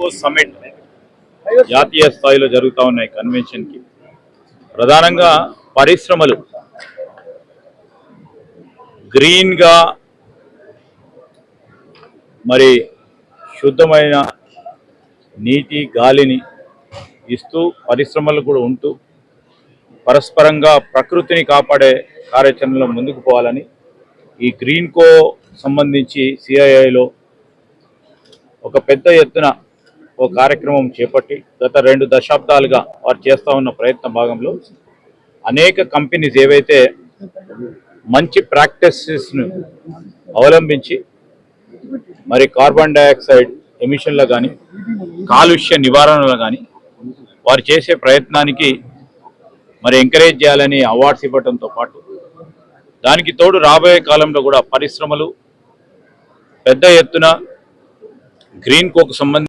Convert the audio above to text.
కో summit జాతీయ స్థాయిలో జరుగుతూ ఉన్నాయి. కన్వెన్షన్కి ప్రధానంగా పరిశ్రమలు గ్రీన్గా మరి శుద్ధమైన నీటి గాలిని ఇస్తూ పరిశ్రమలు కూడా ఉంటూ పరస్పరంగా ప్రకృతిని కాపాడే కార్యాచరణలో ముందుకు పోవాలని ఈ గ్రీన్ కో సంబంధించి సిఐఐలో ఒక పెద్ద ఎత్తున ఒక కార్యక్రమం చేపట్టి గత 2 దశాబ్దాలుగా వారు చేస్తూ ఉన్న ప్రయత్న భాగంలో అనేక కంపెనీస్ ఏవైతే మంచి ప్రాక్టీసెస్ను అవలంబించి మరి కార్బన్ డైఆక్సైడ్ ఎమిషన్లో కానీ కాలుష్య నివారణలో కానీ వారు చేసే ప్రయత్నానికి మరి ఎంకరేజ్ చేయాలని అవార్డ్స్ ఇవ్వడంతో పాటు దానికి తోడు రాబోయే కాలంలో కూడా పరిశ్రమలు పెద్ద ఎత్తున గ్రీన్ కోకు సంబంధించి